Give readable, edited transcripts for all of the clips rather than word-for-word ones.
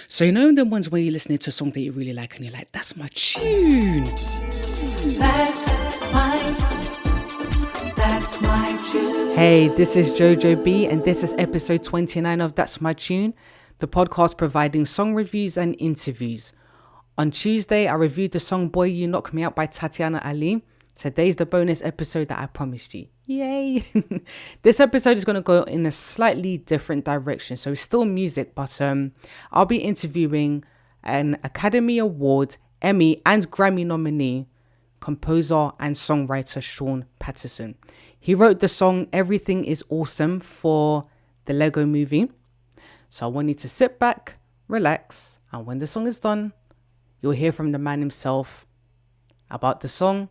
So you know the ones when you're listening to a song that you really like and you're like, that's my tune. That's my tune. Hey, this is Jojo B and this is episode 29 of That's My Tune, the podcast providing song reviews and interviews. On Tuesday, I reviewed the song Boy You Knock Me Out by Tatiana Ali. Today's the bonus episode that I promised you. Yay! This episode is going to go in a slightly different direction. So it's still music, but I'll be interviewing an Academy Award, Emmy and Grammy nominee, composer and songwriter Shawn Patterson. He wrote the song Everything Is Awesome for the Lego Movie. So I want you to sit back, relax, and when the song is done, you'll hear from the man himself about the song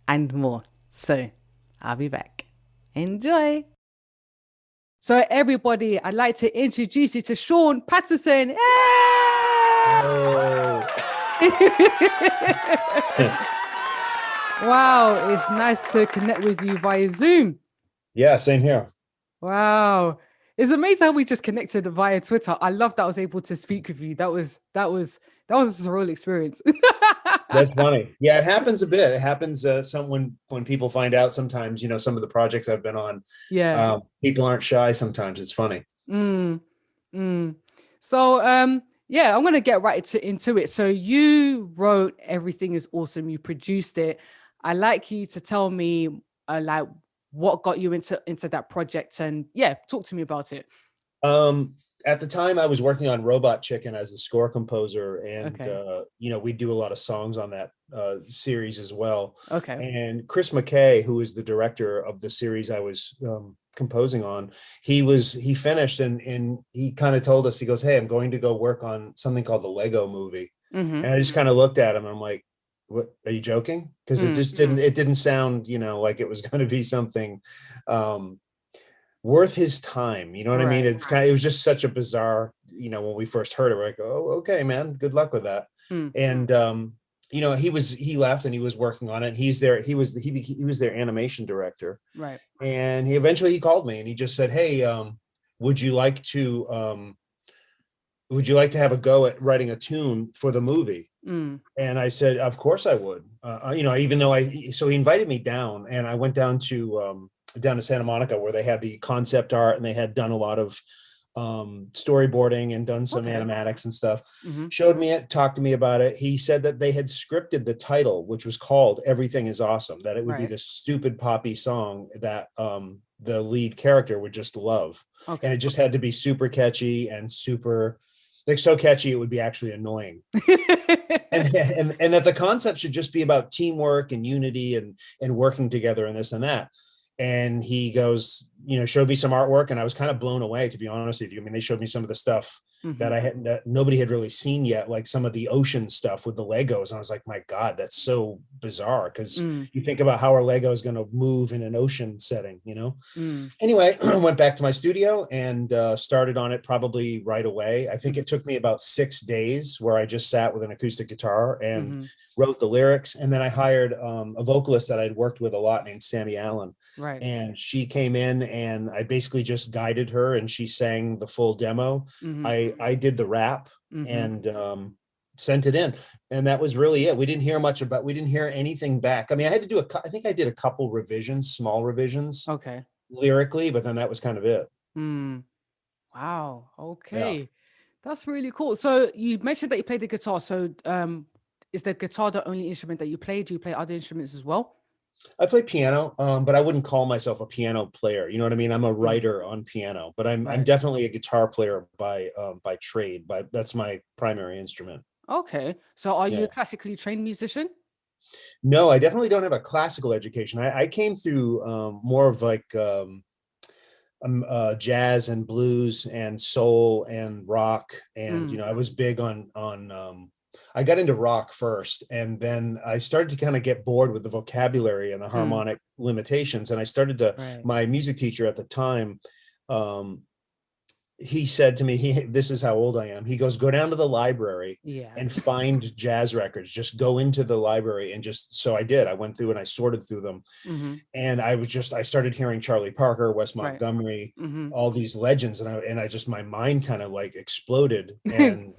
and more. So I'll be back. Enjoy. So everybody, I'd like to introduce you to Shawn Patterson. Oh. Wow, it's nice to connect with you via Zoom. Yeah, same here. Wow. It's amazing how we just connected via Twitter. I love that I was able to speak with you. That was a surreal experience. That's funny. Yeah, it happens a bit. It happens when people find out sometimes, some of the projects I've been on. Yeah. People aren't shy sometimes. It's funny. So, yeah, I'm going to get right into it. So you wrote Everything Is Awesome. You produced it. I'd like you to tell me what got you into that project, and yeah, talk to me about it. At the time I was working on Robot Chicken as a score composer, and we do a lot of songs on that series as well. Okay. And Chris McKay, who is the director of the series I was composing on, he finished and he kind of told us, he goes, "Hey, I'm going to go work on something called the Lego Movie." And I just kind of looked at him and I'm like, "What, are you joking?" Because it just didn't sound like it was going to be something worth his time. You know what I mean? It was just such a bizarre, when we first heard it, we're like, "Oh, okay, man, good luck with that." And he left and he was working on it. He was their animation director. Right. And he eventually called me and he just said, "Hey, would you like to have a go at writing a tune for the movie?" And I said, "Of course I would." So he invited me down, and I went down to Santa Monica, where they had the concept art and they had done a lot of storyboarding and done some animatics and stuff. Showed me it, talked to me about it. He said that they had scripted the title, which was called Everything Is Awesome, that it would be this stupid poppy song that the lead character would just love. And it just had to be super catchy and super, like, so catchy it would be actually annoying. and that the concept should just be about teamwork and unity and working together and this and that. And he goes, showed me some artwork, and I was kind of blown away, to be honest with you. I mean, they showed me some of the stuff that nobody had really seen yet, like some of the ocean stuff with the Legos. And I was like, my God, that's so bizarre, because you think about how our Lego is going to move in an ocean setting, Anyway, I went back to my studio and started on it probably right away. I think it took me about 6 days, where I just sat with an acoustic guitar and wrote the lyrics. And then I hired a vocalist that I'd worked with a lot named Sammy Allen. Right. And she came in and I basically just guided her and she sang the full demo. I did the rap and sent it in. And that was really it. We didn't hear anything back. I mean, I had to do I think I did a couple revisions, small revisions. Lyrically, but then that was kind of it. Wow. Okay. Yeah. That's really cool. So you mentioned that you played the guitar. So is the guitar the only instrument that you play? Do you play other instruments as well? I play piano, but I wouldn't call myself a piano player. You know what I mean? I'm a writer on piano, but I'm definitely a guitar player by trade. But that's my primary instrument. Okay. So are you a classically trained musician? No, I definitely don't have a classical education. I came through more of like jazz and blues and soul and rock. And, I was big on I got into rock first, and then I started to kind of get bored with the vocabulary and the harmonic limitations. And I started to, my music teacher at the time he said to me, this is how old I am. He goes, go down to the library and find jazz records. Just go into the library and so I did. I went through and I sorted through them. Mm-hmm. And I started hearing Charlie Parker, Wes Right. Montgomery, Mm-hmm. all these legends. And I just, my mind kind of like exploded. And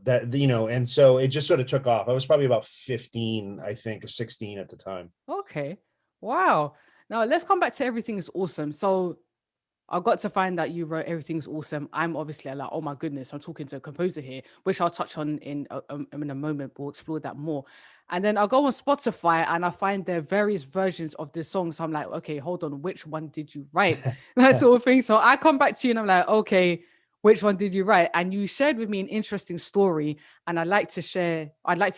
and so it just sort of took off. I was probably about 15, I think, or 16 at the time. Okay. Wow. Now let's come back to Everything's Awesome. So I got to find that you wrote Everything's Awesome. I'm obviously like, oh my goodness, I'm talking to a composer here, which I'll touch on in a moment. We'll explore that more. And then I'll go on Spotify and I find there are various versions of this song. So I'm like, okay, hold on, which one did you write? That sort of thing. So I come back to you and I'm like, okay, which one did you write? And you shared with me an interesting story, and I'd like you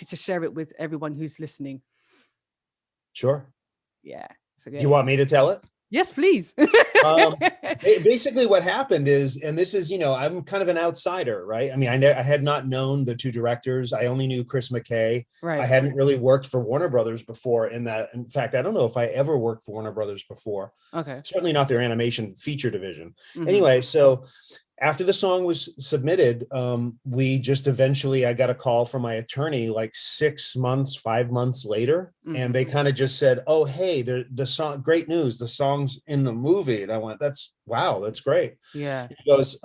to share it with everyone who's listening. Sure. Yeah. So Do you want me to tell it? Yes, please. Basically what happened is, and this is, I'm kind of an outsider, right? I mean, I had not known the two directors. I only knew Chris McKay. Right. I hadn't really worked for Warner Brothers before in fact, I don't know if I ever worked for Warner Brothers before. Okay. Certainly not their animation feature division. Mm-hmm. Anyway, so after the song was submitted, I got a call from my attorney like 5 months later. Mm-hmm. And they kind of just said, oh, hey, the song, great news. The song's in the movie. And I went, that's great. Yeah. He goes,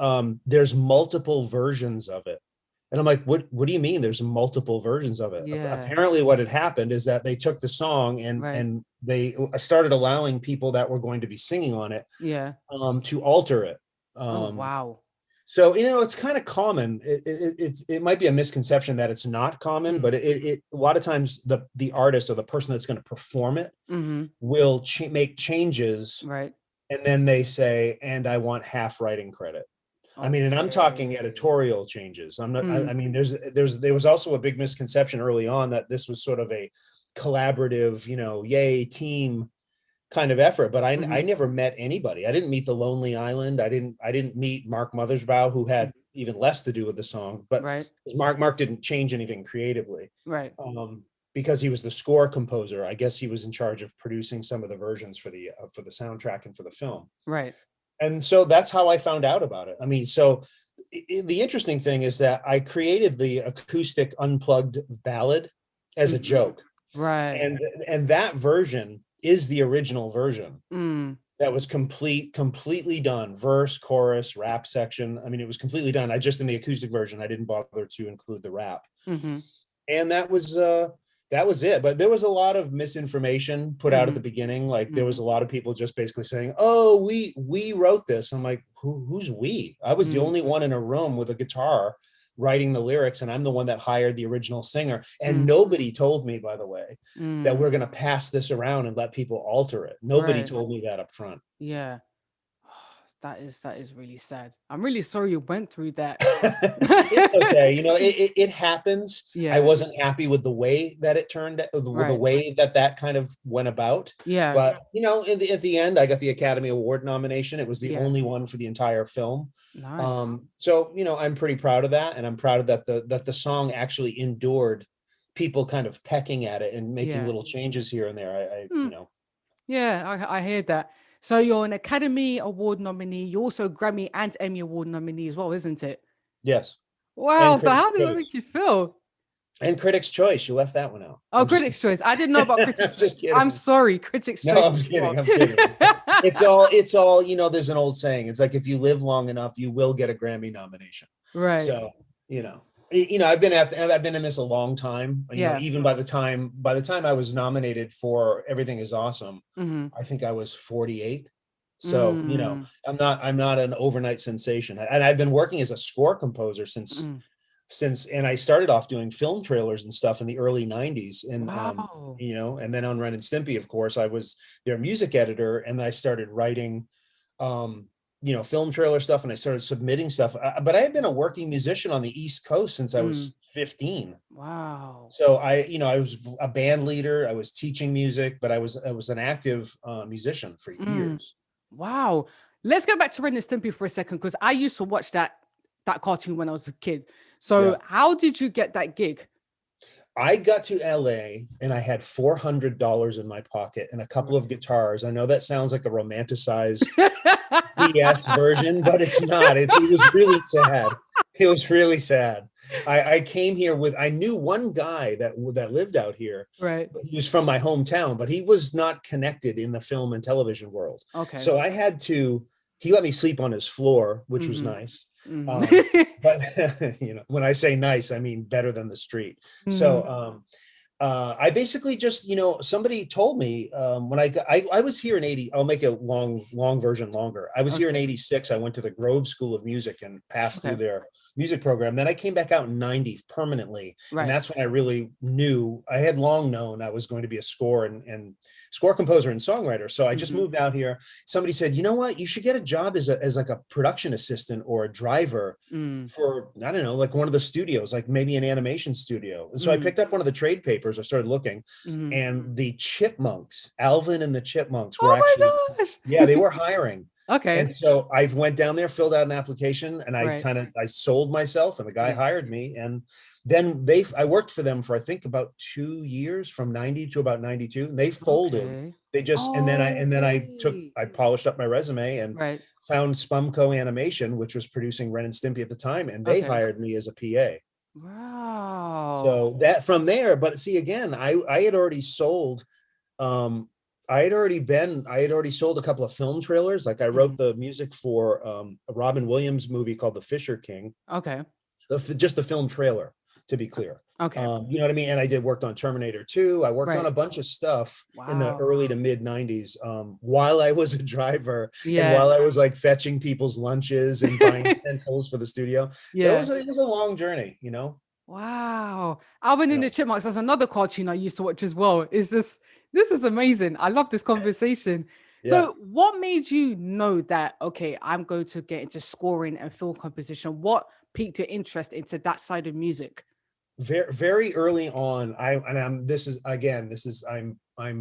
there's multiple versions of it. And I'm like, what do you mean there's multiple versions of it? Yeah. Apparently what had happened is that they took the song and they started allowing people that were going to be singing on it to alter it. Oh, wow. So, it's kind of common. It might be a misconception that it's not common, but a lot of times the artist or the person that's going to perform it will make changes. Right. And then they say, and I want half writing credit. Okay. I mean, and I'm talking editorial changes. I'm not, I mean, there was also a big misconception early on that this was sort of a collaborative, yay team kind of effort, but I never met anybody. I didn't meet the Lonely Island. I didn't meet Mark Mothersbaugh, who had even less to do with the song, but Mark didn't change anything creatively, right? Because he was the score composer. I guess he was in charge of producing some of the versions for the soundtrack and for the film, right? And so that's how I found out about it. I mean, so the interesting thing is that I created the acoustic unplugged ballad as a joke, right? And that version is the original version that was completely done. Verse, chorus, rap section. I mean, it was completely done. In the acoustic version, I didn't bother to include the rap. And that was it. But there was a lot of misinformation put out at the beginning. Like there was a lot of people just basically saying, oh, we wrote this. I'm like, who's we? I was the only one in a room with a guitar writing the lyrics, and I'm the one that hired the original singer. And nobody told me, by the way, that we're going to pass this around and let people alter it. Nobody told me that up front. Yeah. That is really sad. I'm really sorry you went through that. It's okay. It happens. Yeah. I wasn't happy with the way that it turned, with the way that kind of went about. Yeah. But, at the end, I got the Academy Award nomination. It was the only one for the entire film. Nice. So, I'm pretty proud of that. And I'm proud of that the song actually endured people kind of pecking at it and making little changes here and there. Yeah, I hear that. So you're an Academy Award nominee. You're also Grammy and Emmy Award nominee as well, isn't it? Yes. Wow. So how does that make you feel? And Critics' Choice. You left that one out. Oh, Critics' Choice. I didn't know about Critics' Choice. I'm sorry. Critics' Choice. No, I'm kidding. It's all, there's an old saying. It's like, if you live long enough, you will get a Grammy nomination. Right. So, I've been in this a long time. Even by the time I was nominated for Everything Is Awesome, I think I was 48. So, I'm not an overnight sensation. And I've been working as a score composer since, and I started off doing film trailers and stuff in the early 90s. And, and then on Ren and Stimpy, of course, I was their music editor, and I started writing, film trailer stuff, and I started submitting stuff. But I had been a working musician on the East Coast since I was 15. Wow. So I was a band leader. I was teaching music, but I was an active musician for years. Wow. Let's go back to Ren and Stimpy for a second, because I used to watch that cartoon when I was a kid. So how did you get that gig? I got to LA and I had $400 in my pocket and a couple of guitars. I know that sounds like a romanticized BS version, but it's not. It was really sad. It was really sad. I came here I knew one guy that lived out here. Right. He was from my hometown, but he was not connected in the film and television world. Okay. So he let me sleep on his floor, which was nice. But when I say nice, I mean better than the street. So I basically just, somebody told me when I was here in 80, I'll make a long version longer. I was here in 86. I went to the Grove School of Music and passed through their music program. Then I came back out in 90 permanently. And that's when I really knew, I had long known I was going to be a score and score composer and songwriter. So I just moved out here. Somebody said, you know what, you should get a job as like a production assistant or a driver for, I don't know, like one of the studios, like maybe an animation studio. And so I picked up one of the trade papers. I started looking and the Chipmunks, Alvin and the Chipmunks were they were hiring. Okay. And so I went down there, filled out an application, and I sold myself, and the guy hired me. And then I worked for them for, I think, about 2 years, from 90 to about 92. And they folded. They just, and then I polished up my resume and found Spumco Animation, which was producing Ren and Stimpy at the time. And they hired me as a PA. Wow. So that from there, but see, again, I had already sold, I had already sold a couple of film trailers. Like I wrote the music for a Robin Williams movie called The Fisher King. Okay. Just the film trailer, to be clear. Okay. You know what I mean? And I worked on Terminator 2. I worked on a bunch of stuff in the early to mid 90s while I was a driver and while I was like fetching people's lunches and buying pencils for the studio. It was a long journey, Wow. Alvin and the Chipmunks, that's another cartoon I used to watch as well. This is amazing. I love this conversation. So what made you know that, okay, I'm going to get into scoring and film composition? What piqued your interest into that side of music? Very, very early on, I'm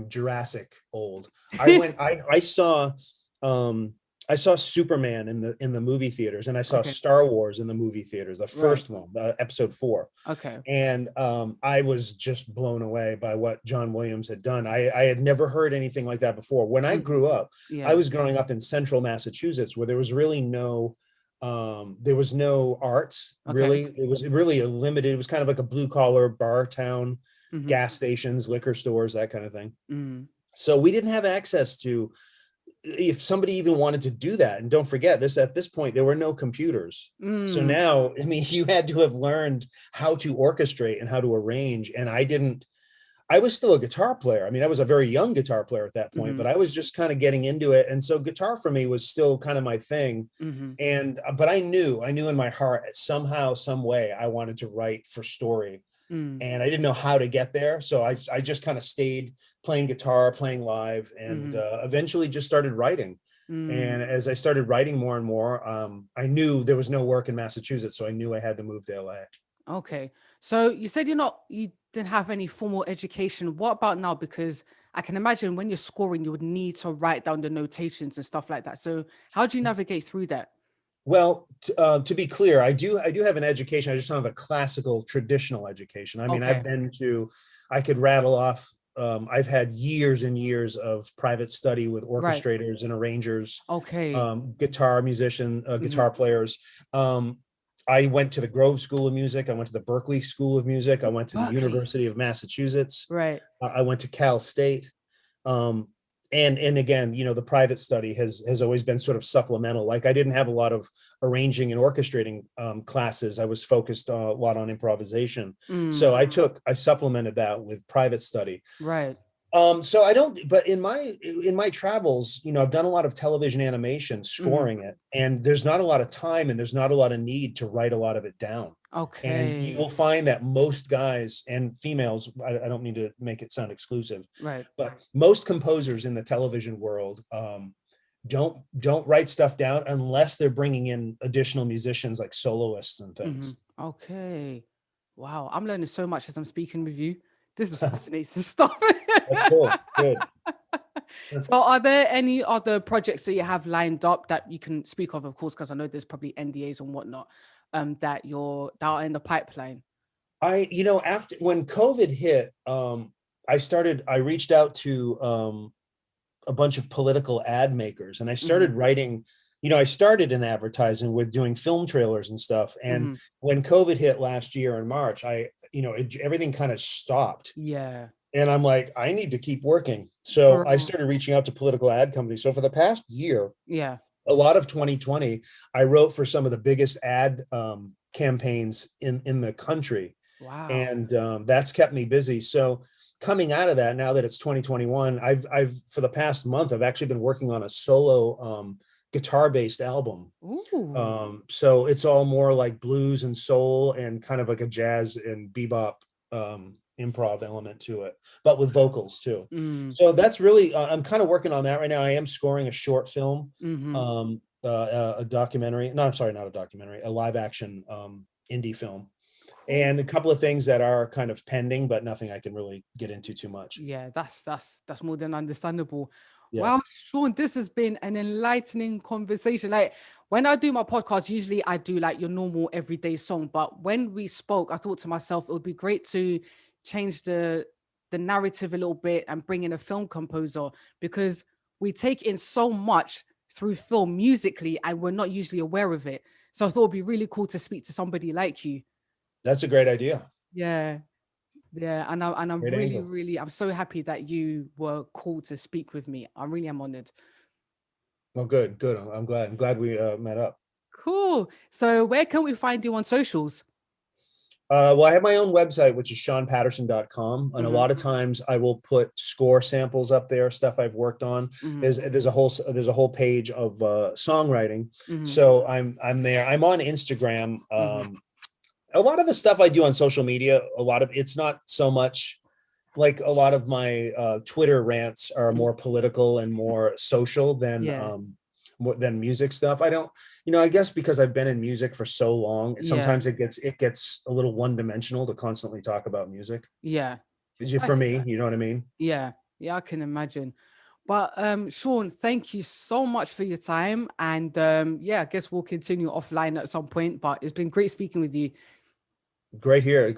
Jurassic old. I saw Superman in the movie theaters, and I saw Star Wars in the movie theaters, the first one, episode 4. Okay. And I was just blown away by what John Williams had done. I had never heard anything like that before. When I grew up, I was growing up in central Massachusetts, where there was really no arts. Really, it was really a limited. It was kind of like a blue collar bar town, gas stations, liquor stores, that kind of thing. So we didn't have access to, if somebody even wanted to do that. And don't forget this, at this point, there were no computers. So now, I mean, you had to have learned how to orchestrate and how to arrange. And I was still a guitar player. I mean, I was a very young guitar player at that point, but I was just kind of getting into it. And so guitar for me was still kind of my thing. But I knew in my heart, somehow, some way, I wanted to write for story. And I didn't know how to get there. So I just kind of stayed playing guitar, playing live, and eventually just started writing. And as I started writing more and more, I knew there was no work in Massachusetts. So I knew I had to move to LA. Okay. So you said you didn't have any formal education. What about now? Because I can imagine when you're scoring, you would need to write down the notations and stuff like that. So how do you navigate through that? Well, to be clear, I do have an education. I just don't have a classical, traditional education. I mean, I could rattle off. I've had years and years of private study with orchestrators and arrangers. Okay. Guitar players. I went to the Grove School of Music. I went to the Berklee School of Music. I went to the University of Massachusetts. Right. I went to Cal State. And again, the private study has always been sort of supplemental. Like I didn't have a lot of arranging and orchestrating classes. I was focused a lot on improvisation. So I supplemented that with private study. Right. So I don't, but in my travels, I've done a lot of television animation, scoring it, and there's not a lot of time and there's not a lot of need to write a lot of it down. Okay. And you will find that most guys and females, I don't mean to make it sound exclusive, right? But most composers in the television world don't write stuff down unless they're bringing in additional musicians like soloists and things. Okay. Wow. I'm learning so much as I'm speaking with you. This is fascinating stuff. That's cool. Good. So are there any other projects that you have lined up that you can speak of course, because I know there's probably NDAs and whatnot, that are in the pipeline? After when COVID hit, I reached out to a bunch of political ad makers, and I started writing I started in advertising with doing film trailers and stuff. And when COVID hit last year in March, everything kind of stopped. Yeah. And I'm like, I need to keep working. For So I real. started reaching out to political ad companies. So for the past year, Yeah. a lot of 2020, I wrote for some of the biggest ad campaigns in the country. Wow. And that's kept me busy. So coming out of that, now that it's 2021, I've for the past month, I've actually been working on a solo guitar-based album. Ooh. So it's all more like blues and soul and kind of like a jazz and bebop improv element to it, but with vocals too. So that's really, I'm kind of working on that right now. I am scoring a short film, a documentary. No, I'm sorry, not a documentary, a live action indie film. And a couple of things that are kind of pending, but nothing I can really get into too much. Yeah, that's more than understandable. Yeah. Wow, Shawn, this has been an enlightening conversation. Like when I do my podcast, usually I do like your normal everyday song. But when we spoke, I thought to myself, it would be great to change the narrative a little bit and bring in a film composer, because we take in so much through film musically and we're not usually aware of it. So I thought it'd be really cool to speak to somebody like you. That's a great idea. Yeah. Yeah, and I'm Great really, angle. really, I'm so happy that you were called to speak with me. I really am honored. Well, good. I'm glad. I'm glad we met up. Cool. So where can we find you on socials? Well, I have my own website, which is ShawnPatterson.com. And a lot of times I will put score samples up there, stuff I've worked on. There's a whole page of songwriting. So I'm there. I'm on Instagram. A lot of the stuff I do on social media, it's not so much like a lot of my Twitter rants are more political and more social than more than music stuff. I don't, I guess because I've been in music for so long, sometimes it gets a little one-dimensional to constantly talk about music. Yeah. For me, you know what I mean? Yeah. Yeah, I can imagine. But Shawn, thank you so much for your time. And I guess we'll continue offline at some point. But it's been great speaking with you. Great here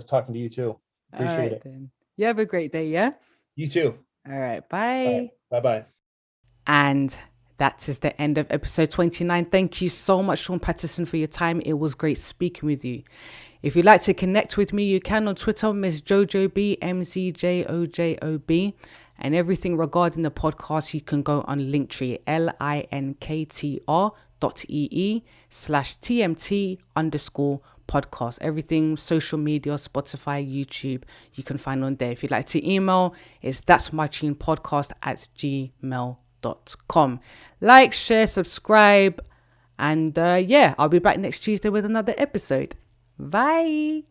talking to you too. Appreciate it. Then. You have a great day, yeah? You too. All right, bye. Bye-bye. And that is the end of episode 29. Thank you so much, Shawn Patterson, for your time. It was great speaking with you. If you'd like to connect with me, you can on Twitter, Miss Jojo B, MZJOJOB. And everything regarding the podcast, you can go on linktr, linktr.ee/TMT_podcast. Everything social media, Spotify, YouTube, you can find on there. If you'd like to email, it's that'smytunepodcast@gmail.com. Like, share, subscribe, and I'll be back next Tuesday with another episode. Bye.